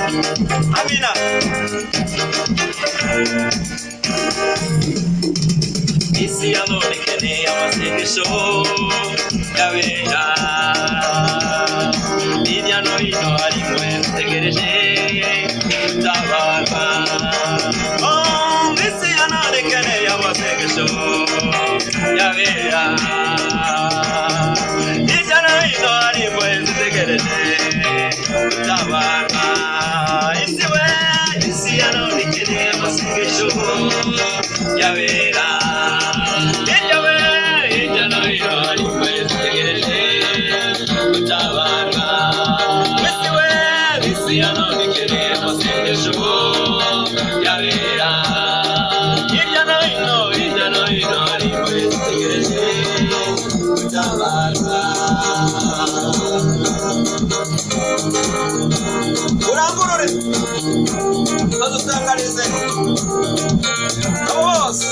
Amina. Isi ya none ikeneye amasengesho yabera hirya no hino hari imwe zitegereje gutabarwa. Isi ya none ikeneye amasengesho yabera hirya no hino hari imwe zitegereje gutabarwa. Isi ya none ikeneye amasengesho yabera hirya no hino hari imwe zitegereje gutabarwa. Isi ya none ikeneye amasengesho yabera hirya no hino hari imwe zitegereje gutabarwa. Urangurure badutangarize bose.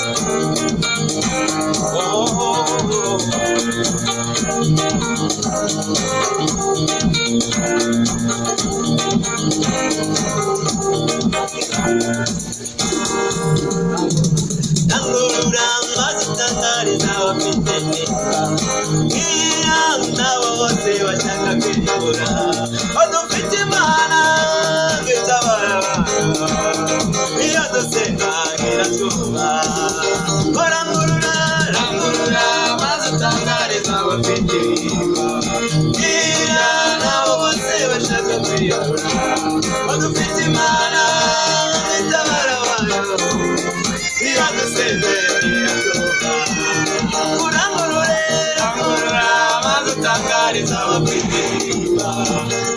Nangurura bazitangariza abafite neza nabo bose bashaka kwiyobora badufite Imana ngitabara iyo dusenga iratwuba. Barangurura bazitangariza abafite neza nabo bose bashaka kwiyobora badufite Imana ngitabara iyo dusenga iratwuba. Urangurura bazitangariza abafite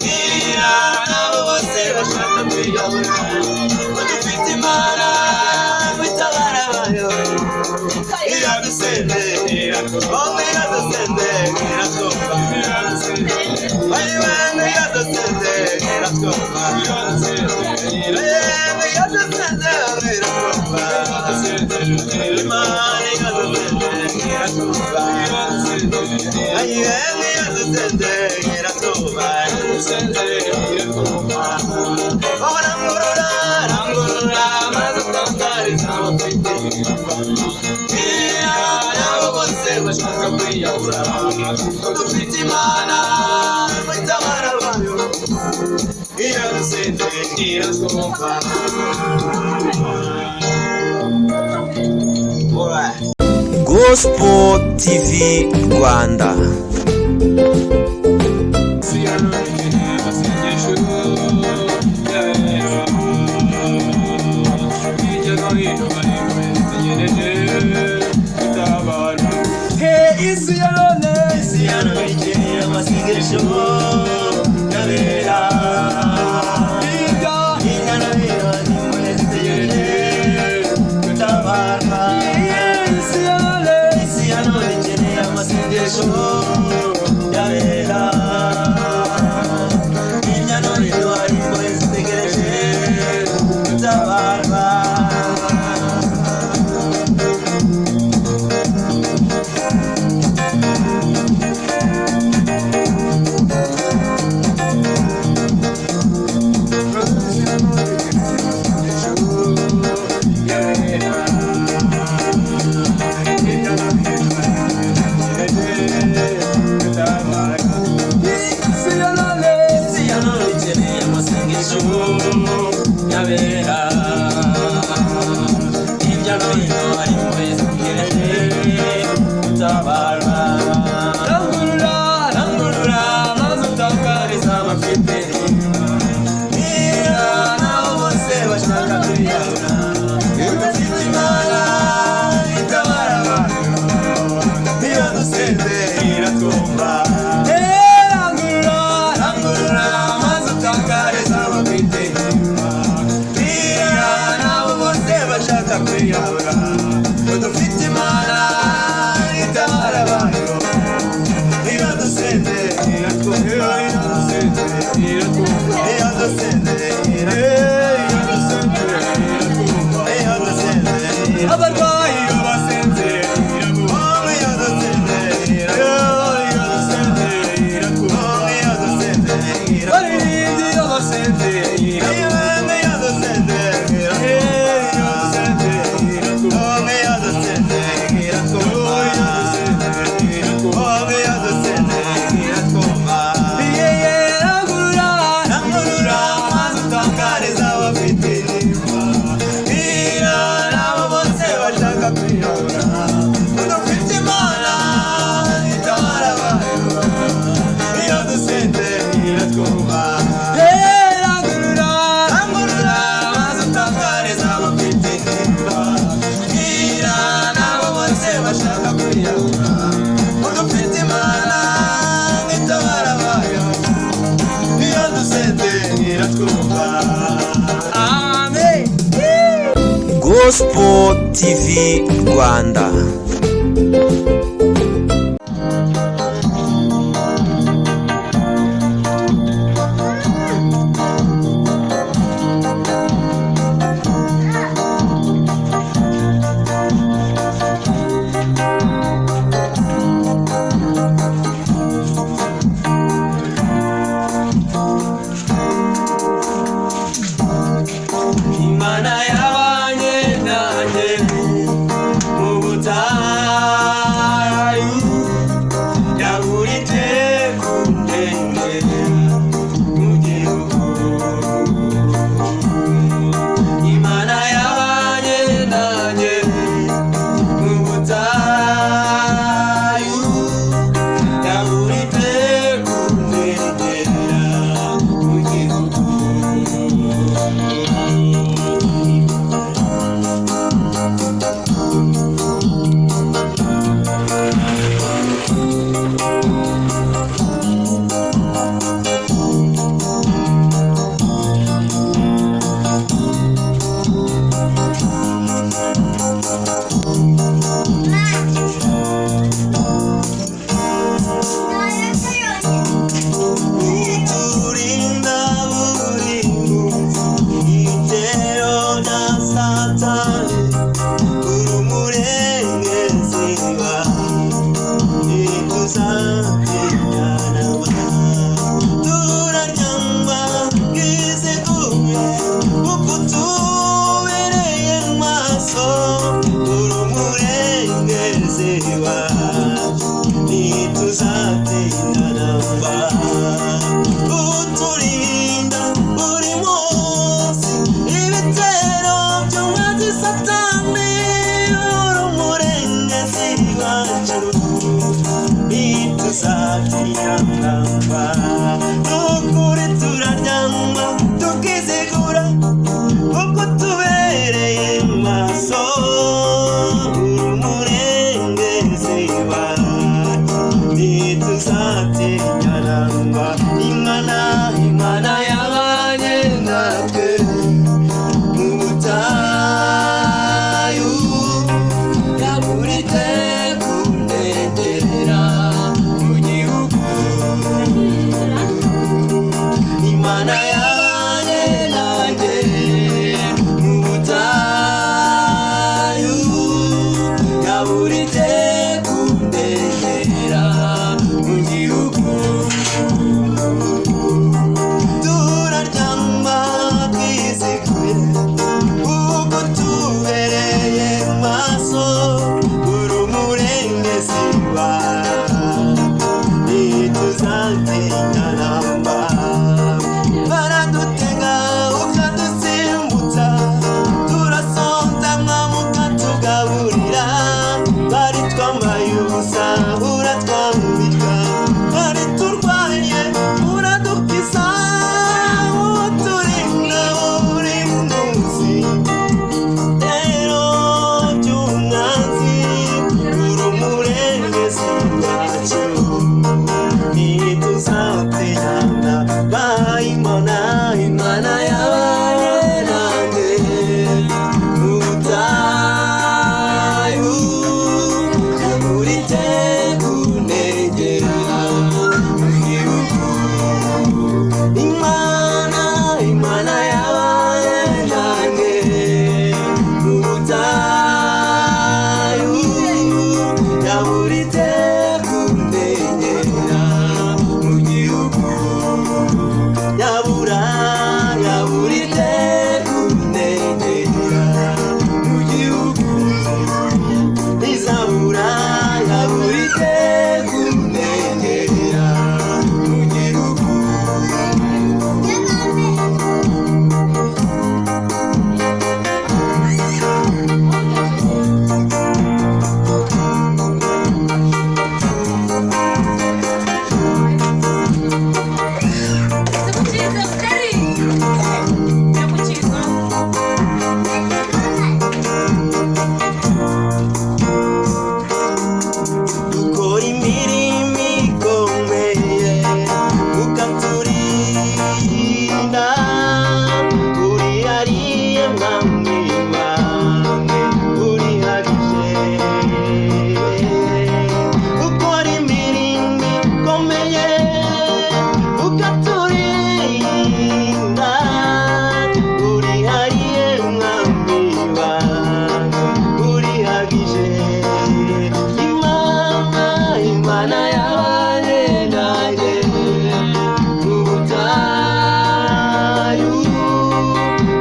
neza nabo bose bashaka kwiyobora badufite Imana ngitabara iyo dusenga iratwuba. Iyo dusenga iratwuba. Iyo dusenga iratwuba. Imana iyo dusenga iratwuba. Iyo dusenga iratwuba. Rangurura bazitangariza abafite nabo bose bashaka kwiyahura dufite Imana ngitabara bayo iyo dusenga iratwuba. Gospel TV Rwanda. Isi ya none ikeneye amasengesho yabera hirya no hino hari imwe zitegereje gutabarwa. Isi ya none ikeneye amasengesho yabera hirya no hino hari imwe zitegereje gutabarwa. Gospel TV Rwanda. Imana yabanye nanjye mu butayu mwami wawe urihagije ukora imirimo ikomeye ukaturinda urihariye mwami wawe urihagije Imana yabaye nanjye mu butayu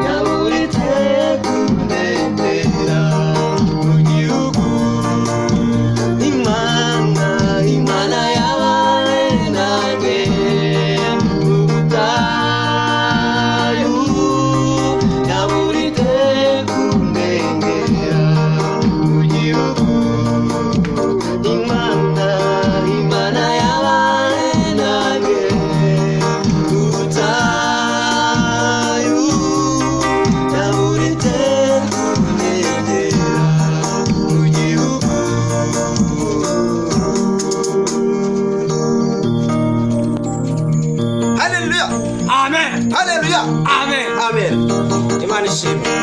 yaburitse kunezera mu gihugu Imana yabaye nanjye mu butayu yaburitse kunezera mu gihugu Imana yabaye nanjye mu butayu yaburitse kunezera mu gihugu Haleluya. Amen. Haleluya. Amen. Amen. Imana ishimwe.